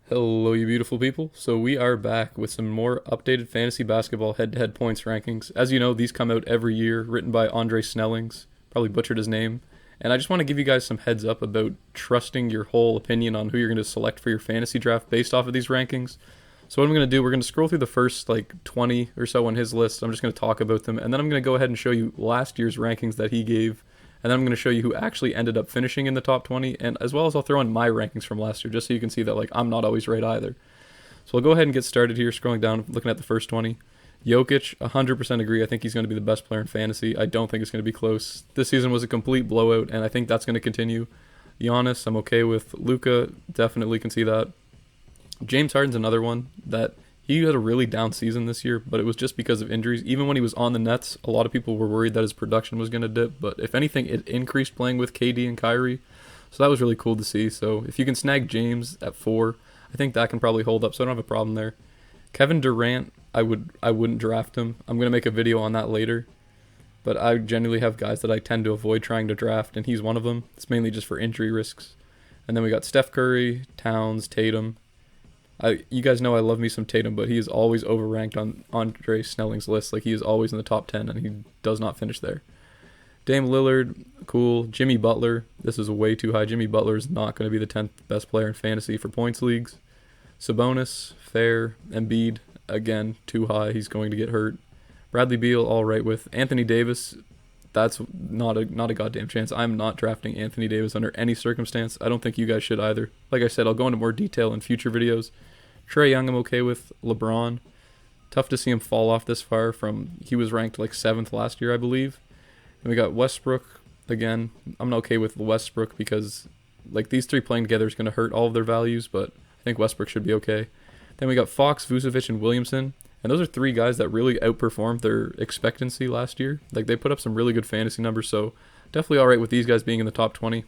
Hello, you beautiful people. So, we are back with some more updated fantasy basketball head to head points rankings. As you know, these come out every year, written by Andre Snellings. Probably butchered his name. And I just want to give you guys some heads up about trusting your whole opinion on who you're going to select for your fantasy draft based off of these rankings. So, what I'm going to do, we're going to scroll through the first 20 or so on his list. I'm just going to talk about them. And then I'm going to go ahead and show you last year's rankings that he gave, and then I'm going to show you who actually ended up finishing in the top 20, and as well as I'll throw in my rankings from last year, just so you can see that I'm not always right either. So we'll go ahead and get started here, scrolling down, looking at the first 20. Jokic, 100% agree. I think he's going to be the best player in fantasy. I don't think it's going to be close. This season was a complete blowout, and I think that's going to continue. Giannis, I'm okay with. Luka, definitely can see that. James Harden's another one that he had a really down season this year, but it was just because of injuries. Even when he was on the Nets, a lot of people were worried that his production was going to dip, but if anything, it increased playing with KD and Kyrie. So that was really cool to see. So if you can snag James at 4, I think that can probably hold up, so I don't have a problem there. Kevin Durant, I wouldn't draft him. I'm going to make a video on that later. But I genuinely have guys that I tend to avoid trying to draft, and he's one of them. It's mainly just for injury risks. And then we got Steph Curry, Towns, Tatum. You guys know I love me some Tatum, but he is always overranked on Andre Snelling's list. He is always in the top 10, and he does not finish there. Dame Lillard, cool. Jimmy Butler, this is way too high. Jimmy Butler is not going to be the 10th best player in fantasy for points leagues. Sabonis, fair. Embiid, again, too high. He's going to get hurt. Bradley Beal, all right with. Anthony Davis, that's not a goddamn chance. I'm not drafting Anthony Davis under any circumstance. I don't think you guys should either. Like I said, I'll go into more detail in future videos. Trae Young, I'm okay with. LeBron, tough to see him fall off this far from, he was ranked 7th last year, I believe. And we got Westbrook, again, I'm not okay with Westbrook because these three playing together is going to hurt all of their values, but I think Westbrook should be okay. Then we got Fox, Vucevic, and Williamson. And those are three guys that really outperformed their expectancy last year. They put up some really good fantasy numbers, so definitely all right with these guys being in the top 20.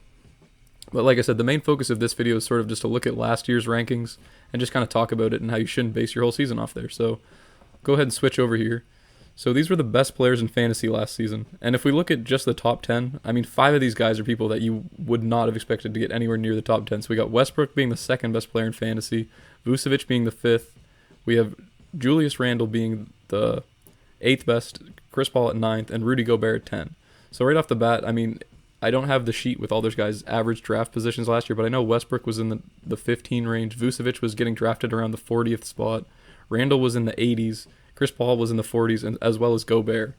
But like I said, the main focus of this video is sort of just to look at last year's rankings and just kind of talk about it and how you shouldn't base your whole season off there. So go ahead and switch over here. So these were the best players in fantasy last season. And if we look at just the top 10, I mean, 5 of these guys are people that you would not have expected to get anywhere near the top 10. So we got Westbrook being the 2nd best player in fantasy, Vucevic being the 5th. We have Julius Randle being the 8th best, Chris Paul at 9th, and Rudy Gobert at 10. So right off the bat, I mean, I don't have the sheet with all those guys' average draft positions last year, but I know Westbrook was in the 15 range. Vucevic was getting drafted around the 40th spot. Randle was in the 80s. Chris Paul was in the 40s, and as well as Gobert.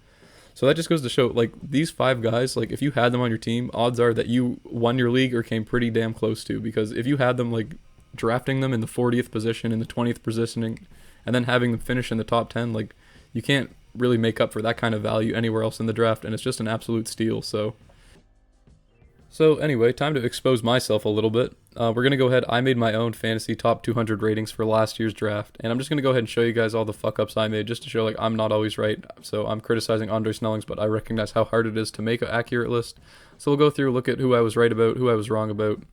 So that just goes to show, these 5 guys, if you had them on your team, odds are that you won your league or came pretty damn close to. Because if you had them, drafting them in the 40th position, in the 20th positioning, and then having them finish in the top 10, you can't really make up for that kind of value anywhere else in the draft, and it's just an absolute steal. So anyway, time to expose myself a little bit. We're going to go ahead. I made my own fantasy top 200 ratings for last year's draft, and I'm just going to go ahead and show you guys all the fuck-ups I made just to show I'm not always right. So I'm criticizing Andre Snellings, but I recognize how hard it is to make an accurate list. So we'll go through, look at who I was right about, who I was wrong about,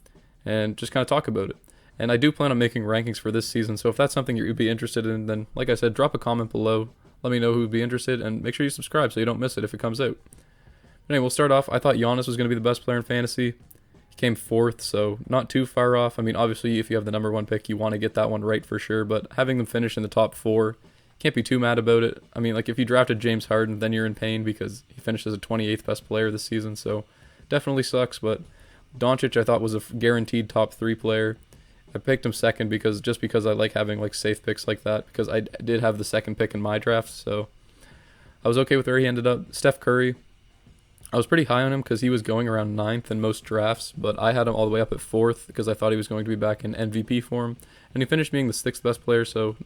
and just kind of talk about it. And I do plan on making rankings for this season, so if that's something you'd be interested in, then like I said, drop a comment below. Let me know who would be interested, and make sure you subscribe so you don't miss it if it comes out. Anyway, we'll start off. I thought Giannis was going to be the best player in fantasy. He came 4th, so not too far off. I mean, obviously, if you have the number 1 pick, you want to get that one right for sure, but having them finish in the top 4, can't be too mad about it. I mean, if you drafted James Harden, then you're in pain because he finished as a 28th best player this season, so definitely sucks, but Doncic I thought was a guaranteed top 3 player. I picked him 2nd because I like having safe picks like that, because I did have the 2nd pick in my draft, so I was okay with where he ended up. Steph Curry, I was pretty high on him because he was going around 9th in most drafts, but I had him all the way up at 4th because I thought he was going to be back in MVP form, and he finished being the 6th best player, so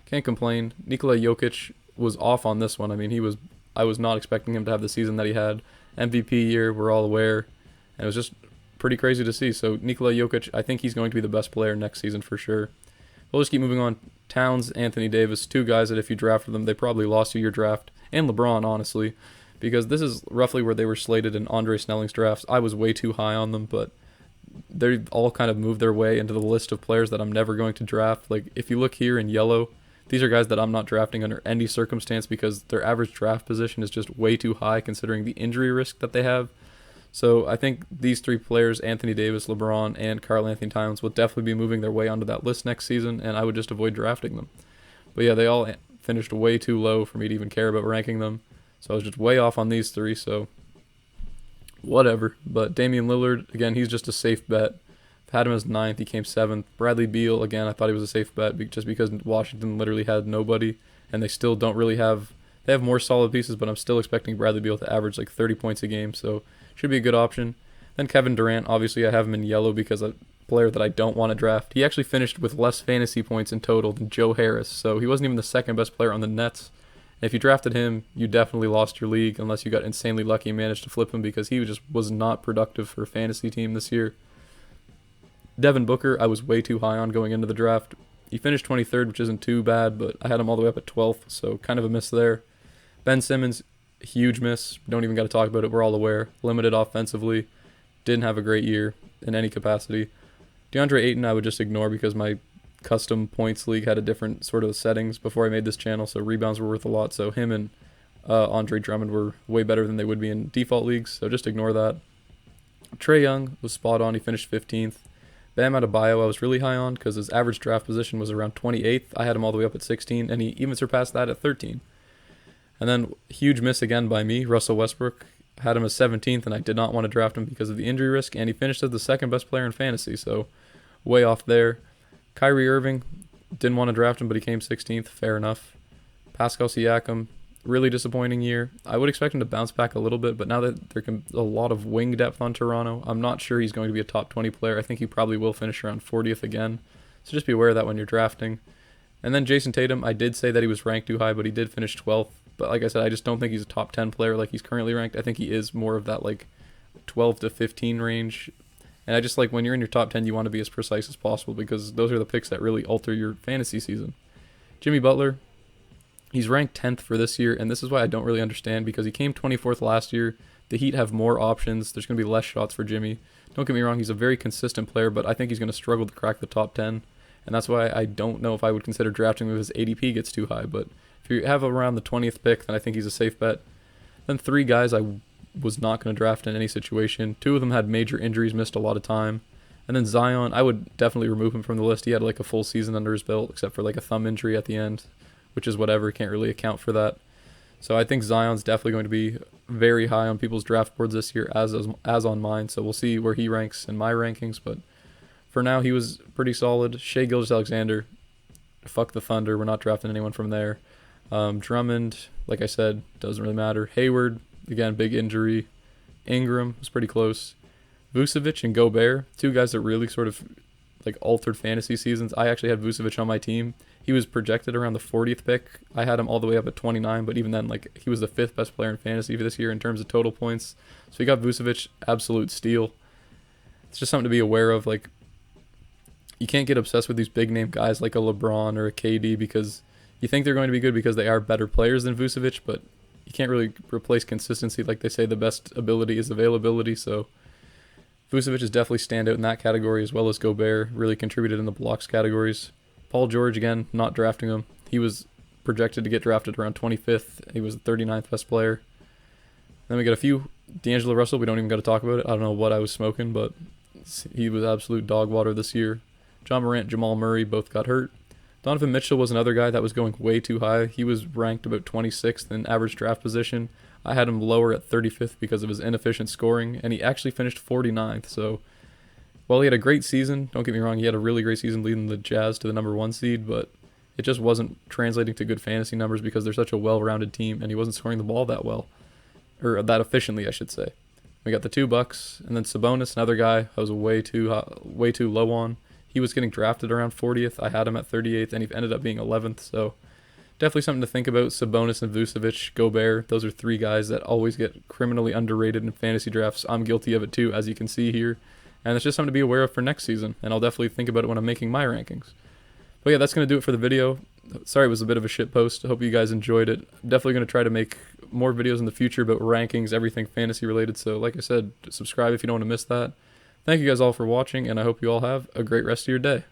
can't complain. Nikola Jokic was off on this one. I mean, I was not expecting him to have the season that he had. MVP year, we're all aware, and it was just pretty crazy to see. So Nikola Jokic, I think he's going to be the best player next season for sure. We'll just keep moving on. Towns, Anthony Davis, 2 guys that if you drafted them, they probably lost you your draft, and LeBron, honestly, because this is roughly where they were slated in Andre Snelling's drafts. I was way too high on them, but they all kind of moved their way into the list of players that I'm never going to draft. If you look here in yellow, these are guys that I'm not drafting under any circumstance because their average draft position is just way too high considering the injury risk that they have. So I think these three players, Anthony Davis, LeBron, and Karl Anthony Towns, will definitely be moving their way onto that list next season, and I would just avoid drafting them. But yeah, they all finished way too low for me to even care about ranking them. So I was just way off on these three, so whatever. But Damian Lillard, again, he's just a safe bet. I've had him as ninth. He came seventh. Bradley Beal, again, I thought he was a safe bet just because Washington literally had nobody, and they still don't really have. They have more solid pieces, but I'm still expecting Bradley Beal to average like 30 points a game, so should be a good option. Then Kevin Durant, obviously I have him in yellow because a player that I don't want to draft. He actually finished with less fantasy points in total than Joe Harris, so he wasn't even the second best player on the Nets. If you drafted him, you definitely lost your league unless you got insanely lucky and managed to flip him because he just was not productive for a fantasy team this year. Devin Booker, I was way too high on going into the draft. He finished 23rd, which isn't too bad, but I had him all the way up at 12th, so kind of a miss there. Ben Simmons, huge miss. Don't even got to talk about it. We're all aware. Limited offensively. Didn't have a great year in any capacity. DeAndre Ayton, I would just ignore because my custom points league had a different sort of settings before I made this channel, so rebounds were worth a lot. So him and Andre Drummond were way better than they would be in default leagues, so just ignore that. Trae Young was spot on. He finished 15th. Bam Adebayo I was really high on because his average draft position was around 28th. I had him all the way up at 16, and he even surpassed that at 13. And then huge miss again by me, Russell Westbrook. Had him as 17th, and I did not want to draft him because of the injury risk, and he finished as the second best player in fantasy, so way off there. Kyrie Irving, didn't want to draft him, but he came 16th, fair enough. Pascal Siakam, really disappointing year. I would expect him to bounce back a little bit, but now that there can a lot of wing depth on Toronto, I'm not sure he's going to be a top 20 player. I think he probably will finish around 40th again, so just be aware of that when you're drafting. And then Jason Tatum, I did say that he was ranked too high, but he did finish 12th. But like I said, I just don't think he's a top 10 player like he's currently ranked. I think he is more of that like 12 to 15 range. And I just like when you're in your top 10, you want to be as precise as possible because those are the picks that really alter your fantasy season. Jimmy Butler, he's ranked 10th for this year, and this is why I don't really understand because he came 24th last year. The Heat have more options. There's going to be less shots for Jimmy. Don't get me wrong, he's a very consistent player, but I think he's going to struggle to crack the top 10. And that's why I don't know if I would consider drafting him if his ADP gets too high. But if you have around the 20th pick, then I think he's a safe bet. Then three guys I was not going to draft in any situation. Two of them had major injuries, missed a lot of time. And then Zion, I would definitely remove him from the list. He had like a full season under his belt, except for like a thumb injury at the end, which is whatever. Can't really account for that. So I think Zion's definitely going to be very high on people's draft boards this year, as on mine. So we'll see where he ranks in my rankings. But for now, he was pretty solid. Shai Gilgeous-Alexander, fuck the Thunder. We're not drafting anyone from there. Drummond, like I said, doesn't really matter. Hayward, again, big injury. Ingram was pretty close. Vucevic and Gobert, two guys that really sort of like altered fantasy seasons. I actually had Vucevic on my team. He was projected around the 40th pick. I had him all the way up at 29, but even then, like he was the 5th best player in fantasy for this year in terms of total points. So you got Vucevic, absolute steal. It's just something to be aware of. Like, you can't get obsessed with these big name guys like a LeBron or a KD because you think they're going to be good because they are better players than Vucevic, but you can't really replace consistency. Like they say, the best ability is availability. So Vucevic is definitely standout in that category, as well as Gobert really contributed in the blocks categories. Paul George, again, not drafting him. He was projected to get drafted around 25th. He was the 39th best player. Then we got a few. D'Angelo Russell, we don't even got to talk about it. I don't know what I was smoking, but he was absolute dog water this year. John Morant, Jamal Murray both got hurt. Donovan Mitchell was another guy that was going way too high. He was ranked about 26th in average draft position. I had him lower at 35th because of his inefficient scoring, and he actually finished 49th. So while he had a great season, don't get me wrong, he had a really great season leading the Jazz to the number 1 seed, but it just wasn't translating to good fantasy numbers because they're such a well-rounded team, and he wasn't scoring the ball that well, or that efficiently, I should say. We got the two Bucks, and then Sabonis, another guy I was way too low on. He was getting drafted around 40th. I had him at 38th, and he ended up being 11th. So definitely something to think about. Sabonis and Vucevic, Gobert, those are three guys that always get criminally underrated in fantasy drafts. I'm guilty of it too, as you can see here. And it's just something to be aware of for next season, and I'll definitely think about it when I'm making my rankings. But yeah, that's going to do it for the video. Sorry it was a bit of a shit post. I hope you guys enjoyed it. Definitely going to try to make more videos in the future about rankings, everything fantasy related. So like I said, subscribe if you don't want to miss that. Thank you guys all for watching, and I hope you all have a great rest of your day.